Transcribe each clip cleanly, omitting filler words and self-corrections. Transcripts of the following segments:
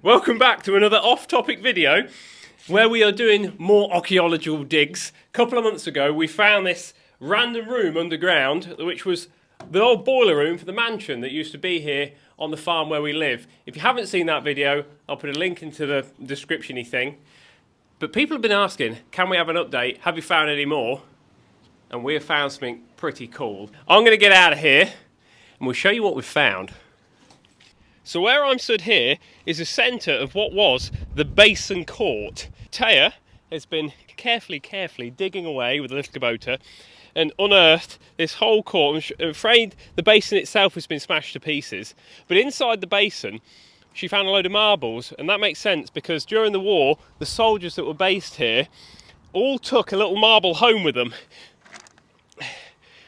Welcome back to another off-topic video where we are doing more archaeological digs. A couple of months ago we found this random room underground which was the old boiler room for the mansion that used to be here on the farm where we live. If you haven't seen that video, I'll put a link into the description-y thing. But people have been asking, can we have an update? Have you found any more? And we have found something pretty cool. I'm going to get out of here and we'll show you what we've found. So where I'm stood here is the centre of what was the basin court. Taya has been carefully digging away with a little Kubota and unearthed this whole court. I'm afraid the basin itself has been smashed to pieces, but inside the basin she found a load of marbles, and that makes sense because during the war the soldiers that were based here all took a little marble home with them.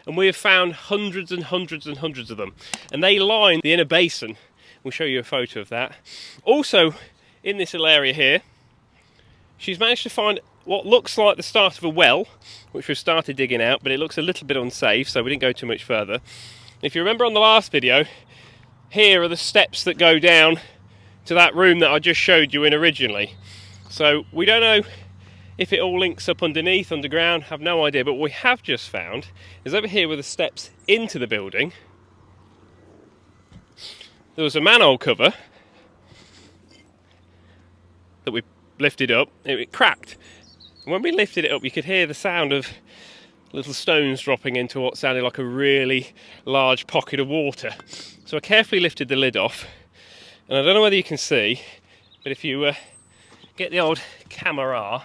And we have found hundreds and hundreds and hundreds of them, and they line the inner basin. We'll show you a photo of that. Also, in this little area here, she's managed to find what looks like the start of a well, which we've started digging out, but it looks a little bit unsafe, so we didn't go too much further. If you remember on the last video, here are the steps that go down to that room that I just showed you in originally. So we don't know if it all links up underneath, underground, have no idea, but what we have just found is over here were the steps into the building. There was a manhole cover that we lifted up. It cracked. And when we lifted it up, you could hear the sound of little stones dropping into what sounded like a really large pocket of water. So I carefully lifted the lid off. And I don't know whether you can see, but if you get the old camera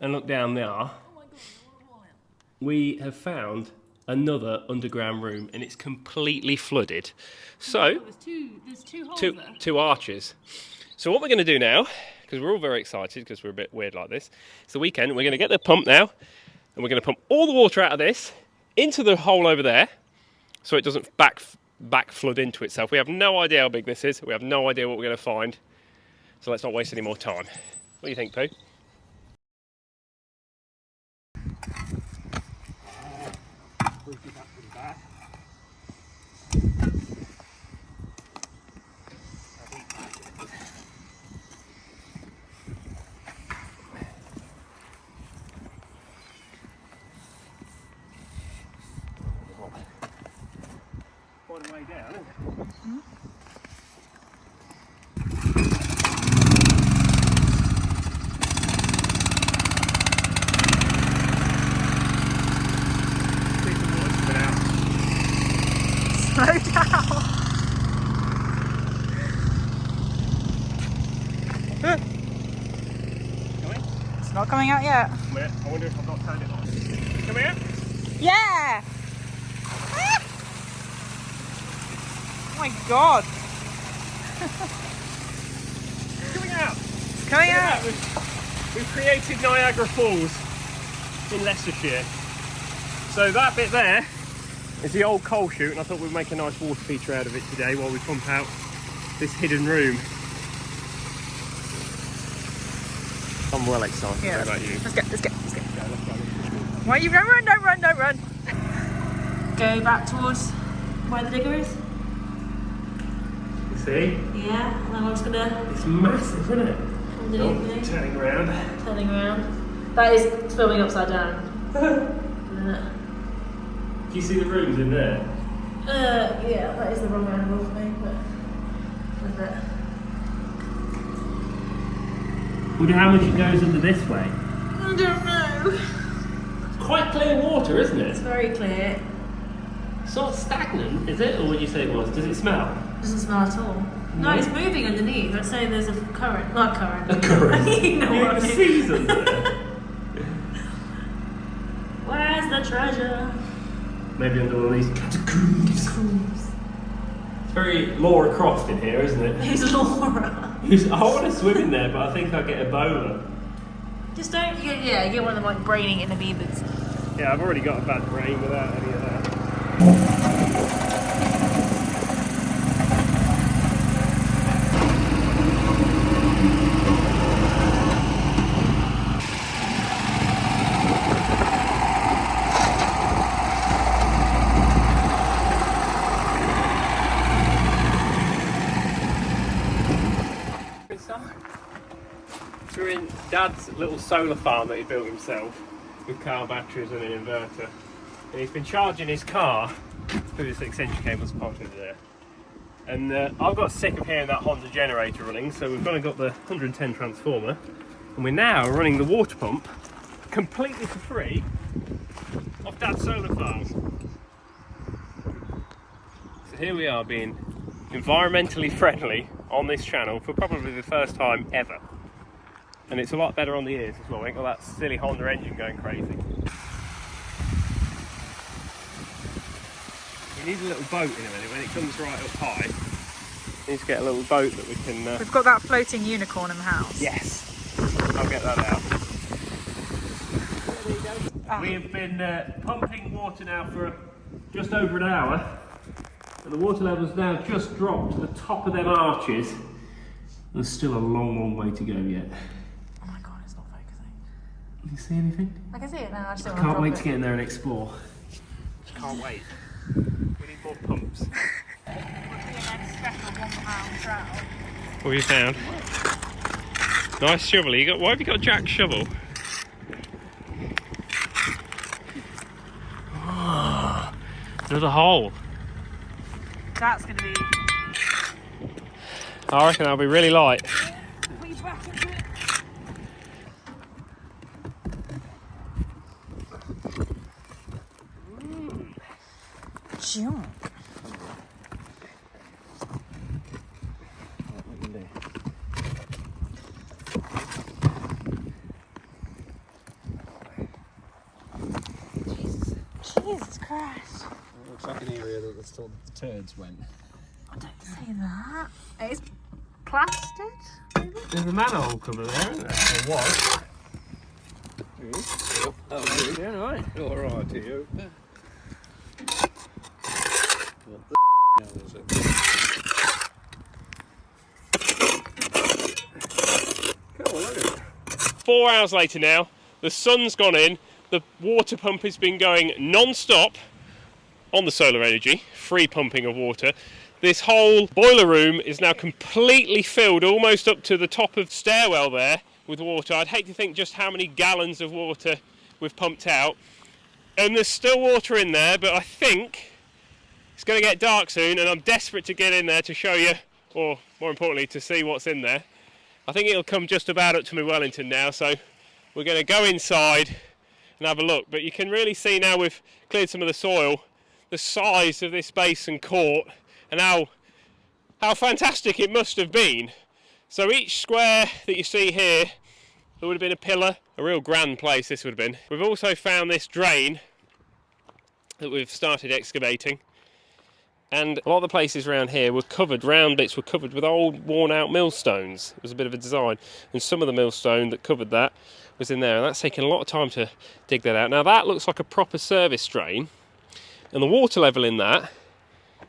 and look down there, we have found another underground room, and it's completely flooded. So there's two holes there. Two arches. So what we're going to do now, because we're all very excited because we're a bit weird like this, it's the weekend. We're going to get the pump now, and we're going to pump all the water out of this into the hole over there, so it doesn't back flood into itself. We have no idea how big this is. We have no idea what we're going to find. So let's not waste any more time. What do you think, Pooh? Quite a way down, isn't it? Mm-hmm. Slow down. Coming? It's not coming out yet. I wonder if I've not turned it on. Come here. Yeah! Ah! Oh my god. It's coming out. It's coming out. We've created Niagara Falls in Leicestershire. So that bit there is the old coal chute, and I thought we'd make a nice water feature out of it today while we pump out this hidden room. I'm well excited. Yeah, about you. Let's go. Why you don't run. Go back towards where the digger is. You see? Yeah, and then we're just gonna... It's massive, isn't it? Underneath me. Turning around. That is filming upside down. Isn't it? Do you see the rooms in there? Yeah, that is the wrong angle for me, but look at it. Wonder how much it goes under this way. I don't know. It's quite clear water, isn't It's it? very clear. It's not stagnant, is it? Or would you say it was? Does it smell? Doesn't smell at all. No, it's moving underneath. I'd say there's a current. Not current. A current? You know what I mean. Season there. Where's the treasure? Maybe under one of these catacombs. It's very Laura Croft in here, isn't it? Who's Laura? I want to swim in there, but I think I'll get Ebola. Just don't. You get one of them like brain-eating amoebas. Yeah, I've already got a bad brain without any of that. some. So we're in Dad's little solar farm that he built himself with car batteries and an inverter. And he's been charging his car through this extension cable's popped over there. And I've got sick of hearing that Honda generator running, so we've gone and got the 110 transformer. And we're now running the water pump completely for free off Dad's solar farm. So here we are being environmentally friendly on this channel for probably the first time ever. And it's a lot better on the ears as well. We ain't got that silly Honda engine going crazy. We need a little boat in a minute when it comes right up high. We need to get a little boat that we can... We've got that floating unicorn in the house. Yes! I'll get that out. We have been pumping water now for just over an hour. And the water level's now just dropped to the top of them arches. There's still a long way to go yet. Oh my god, it's not focusing. Can you see anything? I can see it now, I just don't I can't wait to get in there and explore. Just can't wait. We need more pumps. What have you found? Nice shovel. Why have you got a jack shovel? Oh, another hole. That's going to be... I reckon that'll be really light. Put your back into it. Junk. Jesus Christ. It looks like an area that the turds went. I don't say that. It's plastered, maybe? There's a manhole cover there, isn't there? There was. There is. Oh, Yeah, right. all right, here. What the hell is it? Come on, look at it. 4 hours later now, the sun's gone in, the water pump has been going non-stop on the solar energy, free pumping of water. This whole boiler room is now completely filled, almost up to the top of the stairwell there with water. I'd hate to think just how many gallons of water we've pumped out. And there's still water in there, but I think it's going to get dark soon and I'm desperate to get in there to show you, or more importantly, to see what's in there. I think it'll come just about up to my Wellington now, so we're going to go inside and have a look. But you can really see now we've cleared some of the soil, the size of this basin court and how fantastic it must have been. So each square that you see here, there would have been a pillar, a real grand place this would have been. We've also found this drain that we've started excavating. And a lot of the places around here were covered, round bits were covered with old worn out millstones. It was a bit of a design. And some of the millstone that covered that was in there. And that's taken a lot of time to dig that out. Now that looks like a proper service drain. And the water level in that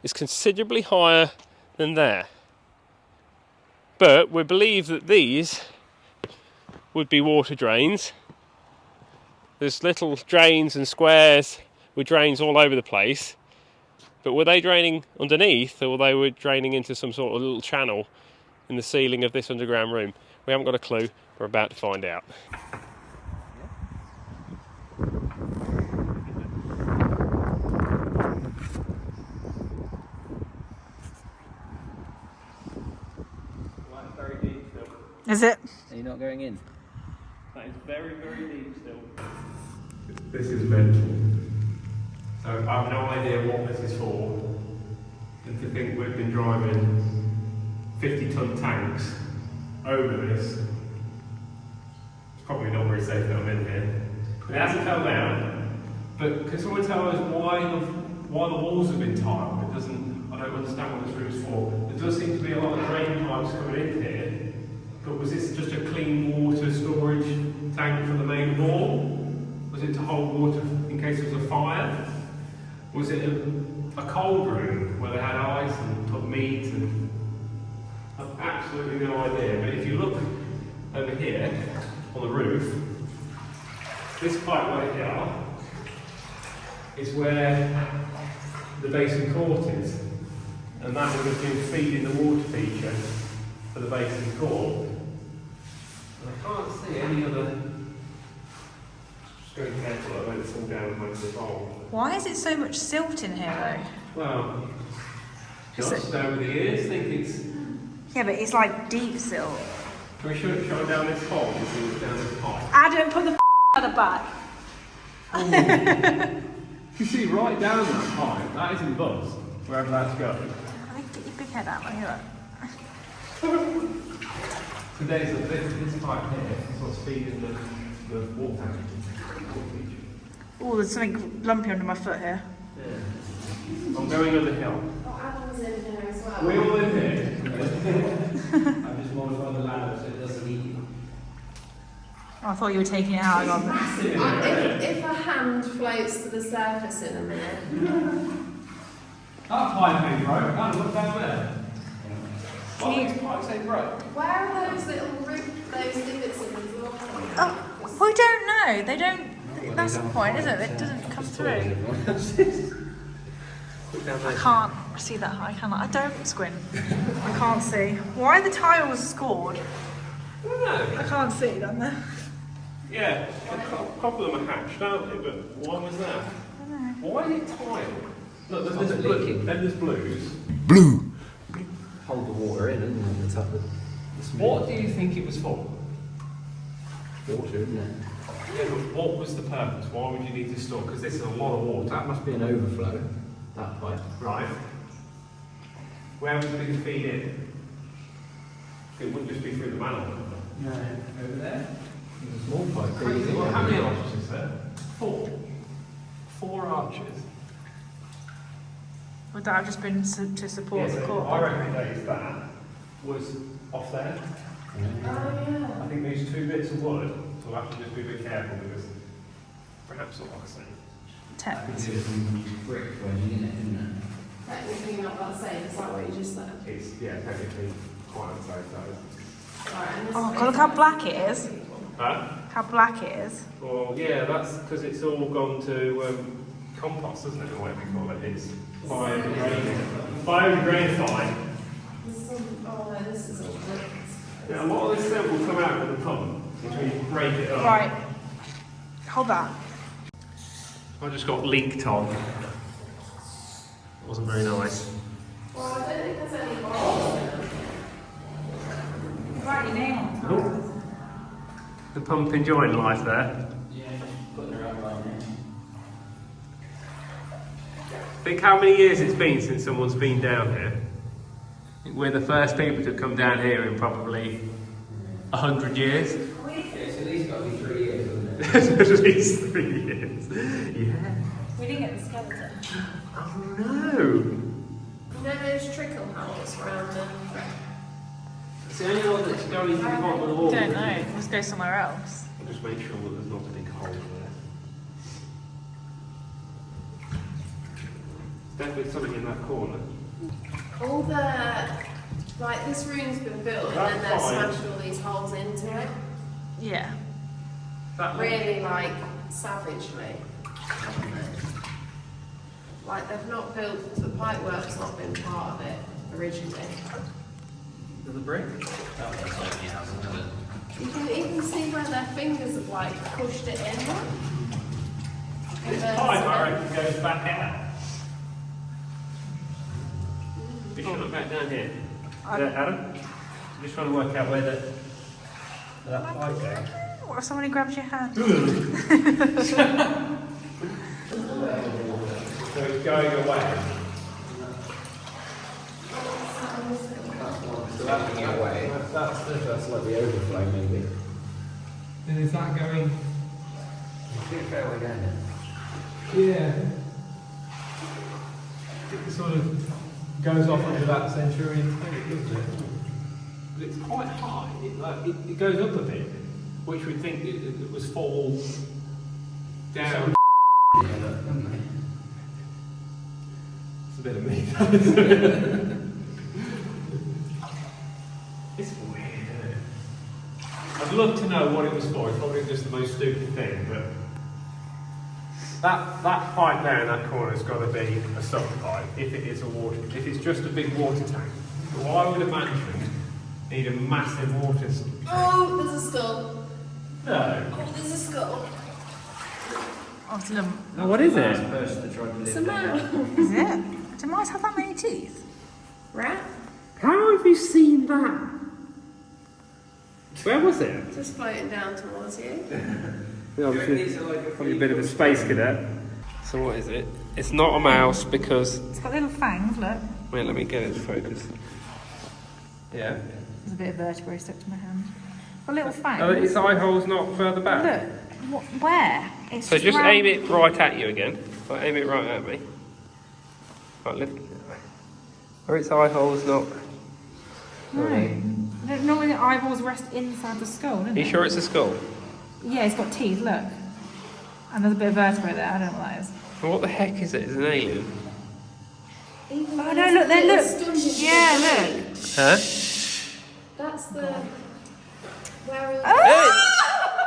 is considerably higher than there. But we believe that these would be water drains. There's little drains and squares with drains all over the place. But were they draining underneath, or they were draining into some sort of little channel in the ceiling of this underground room? We haven't got a clue. We're about to find out. That's very deep still. Is it? Are you not going in? That is very, very deep still. This is mental. So I have no idea what this is for. And to think we've been driving 50-ton tanks over this, it's probably not very safe that I'm in here. It hasn't fell down, but can someone tell us why the walls have been tiled? It doesn't. I don't understand what this room is for. There does seem to be a lot of drain pipes coming in here, but was this just a clean water storage tank for the main wall? Was it to hold water in case there was a fire? Was it a cold room where they had ice and took meat? And I've absolutely no idea. But if you look over here on the roof, this pipe right here is where the basin court is, and that would have been feeding the water feature for the base of the core. And I can't see any other. Just very careful, I won't fall down and make the hole. Why is it so much silt in here though? Well, Is just over the years, think it's. Yeah, but it's like deep silt. Can we shove down this hole and see what's down this pipe? Adam, put the at the back. You see right down that pipe, that isn't buzz, wherever that's going. I think get your big head out, look at So there's this pipe here, is what's feeding the water tank. Oh, there's something lumpy under my foot here. Yeah. I'm going up the hill. Oh, Adam's in here as well. We all in here. I'm just modifying the ladder so it doesn't eat you. Oh, I thought you were taking it out. If a hand floats to the surface in a minute. That pipe ain't broke. Look down there. Why these pipes ain't broke? Where are those little those divots in the floor? Oh, we don't know. They don't. That's the point, isn't it? It doesn't come through. I can't see that high, can I? I don't squint. I can't see. Why are the tiles scored? I don't know. I can't see down there. Yeah, a couple of them are hatched, aren't they? But one was that. Why is it tile? Look, there's blue. Then there's blues. Blue! Hold the water in, isn't it? The top of the What do you think it was for? water, isn't it? Yeah, but what was the purpose? Why would you need to store? Because this is a lot of water. That must be an overflow. That pipe. Right. Where was it going to feed in? It wouldn't just be through the manor. No, over there. There's a small pipe. Well, how many arches is there? 4. 4 arches. Would that have just been to support the I core? reckon that was off there. Oh, yeah. I think these 2 bits of wood, so we'll have to just be a bit careful because perhaps not like I say. It's some brick wedging in it, isn't it? Technically not that safe, is that what you just said? It's, yeah, technically quite unsafe though. Right, and this Oh, is God, look how black it is. Huh? How black it is. Well, yeah, that's because it's all gone to compost, isn't it, or whatever you call it? It's biodegraded. There's some, oh no, this is all bricks. Yeah, a lot of this stuff will come out with the pump, which we break it up. Right. Hold that. I just got leaked on. Wasn't very nice. Well, I don't think there's any balls in them. Write your name on top. Oh. The pump enjoying life there. Yeah, just putting her out right now. Think how many years it's been since someone's been down here. We're the first people to come down here in probably 100 years. Yeah, it's at least got to be 3 years, isn't it? At least 3 years. Yeah. We didn't get the skeleton. Oh no. You know those trickle holes around them? It's the only one that's going to the bottom of the wall. Don't know. Let's go somewhere else. I'll just make sure that there's not a big hole there. There's definitely something in that corner. All the, like this room's been built and then they've smashed all these holes into it. Yeah. That Really like savagely. Like they've not built, the pipework's not been part of it originally. There's a brick. You can even see where their fingers have like pushed it in. This pipe, I reckon, goes back out. We should look back down here. Adam? I'm just trying to work out where that pipe goes. What if somebody grabs your hand? So it's going away. So that's going away. That's like the overflow, maybe. And is that going? It's going fairly down there. Yeah. It sort of goes off into that Centurion tank, doesn't it? But it's quite high. It goes up a bit, which would think it was fall down. It's a bit of me, isn't it? It's weird, isn't it? I'd love to know what it was for. It's probably just the most stupid thing, but that pipe there in that corner has got to be a sump pipe if it is a water. If it's just a big water tank, but what I would imagine Need a massive water. Oh, there's a skull. No. Oh, there's a skull. Oh, it's a little... Oh, what is Last it? person that tried to It's live a there. mouse. Is it? Do mice have that many teeth? Rat. How have you seen that? Where was it? Just floating down towards you. These are like Probably a bit of a space cadet. So what is it? It's not a mouse because... It's got little fangs, look. Wait, let me get it to focus. Yeah. There's a bit of vertebrae stuck to my hand. Got little fangs. Oh, its eye hole's not further back. Look, where? It's So just round. aim it right at you again. Like, aim it right at me. Right, lift. Or its eye hole's not... No. Normally the eyeballs rest inside the skull, don't Are they? you sure it's a skull? Yeah, it's got teeth, look. And there's a bit of vertebrae there, I don't know what that is. Well, what the heck is it? Is it an alien? Oh no, look, there, look. Yeah, look. Huh? That's the. Where is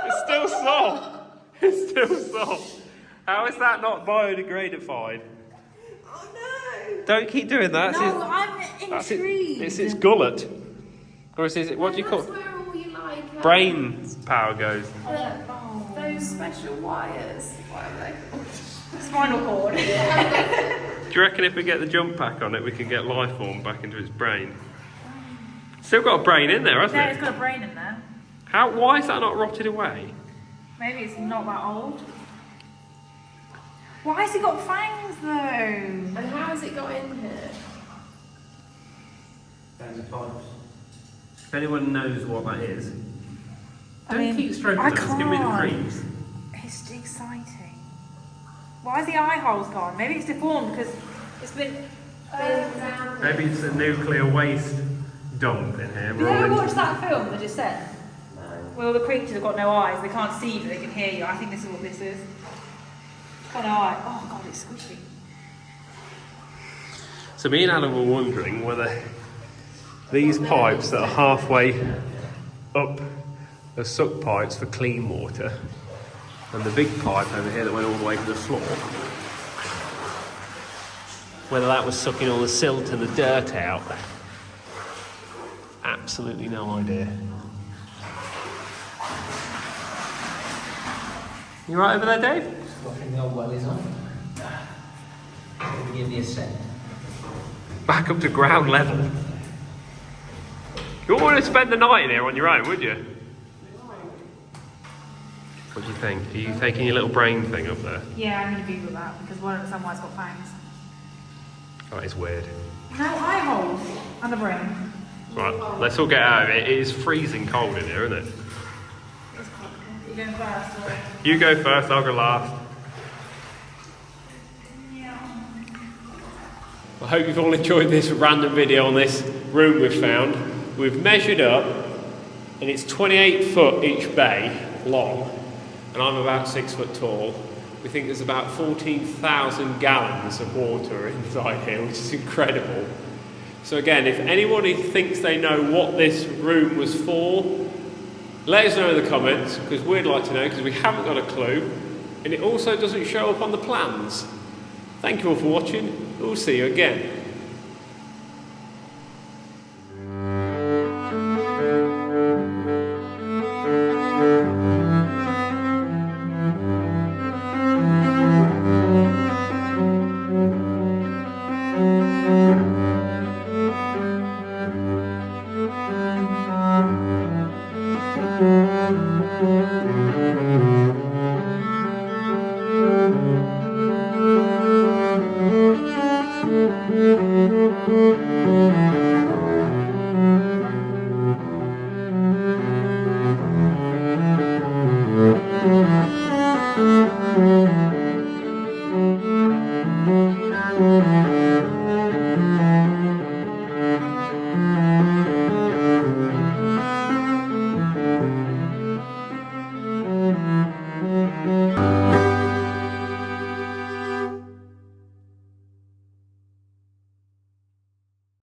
It's still soft. It's still soft. How is that not biodegradable? Oh no! Don't keep doing that. No, I'm That's intrigued. It's its gullet. Or is it, what do you call That's it? where all you like. Brain power goes. Those special wires. What are they called? Spinal cord. Do you reckon if we get the jump pack on it, we can get life form back into its brain? Still got a brain in there, hasn't Yeah, it? it's got a brain in there. Why is that not rotted away? Maybe it's not that old. Why has it got fangs though? And how has it got in here? Fans of pipes. If anyone knows what that is, I mean, keep stroking I it. It's giving me the can't. creeps. It's exciting. Why is the eye holes gone? Maybe it's deformed because it's been. Maybe it's a nuclear waste dump in here. Have you ever watched that film, The Descent? Well, all the creatures have got no eyes. They can't see you, but they can hear you. I think this is what this is. It's got no eye. Oh god, it's squishy. So me and Alan were wondering whether these pipes that are halfway up are suck pipes for clean water, and the big pipe over here that went all the way to the floor, whether that was sucking all the silt and the dirt out. Absolutely no idea. You right over there, Dave? Flushing the old wellies on. Give me a set. Back up to ground level. You wouldn't want to spend the night in here on your own, would you? What do you think? Are you taking your little brain thing up there? Yeah, I'm going to Google that because one of some why's got fangs. That is weird. No eye holes and a brain. Right, let's all get out of it. It is freezing cold in here, isn't it? You going first or? You go first, I'll go last. I hope you've all enjoyed this random video on this room we've found. We've measured up, and it's 28 foot each bay long, and I'm about 6 foot tall. We think there's about 14,000 gallons of water inside here, which is incredible. So again, if anybody thinks they know what this room was for, let us know in the comments, because we'd like to know, because we haven't got a clue, and it also doesn't show up on the plans. Thank you all for watching. We'll see you again. Thank you.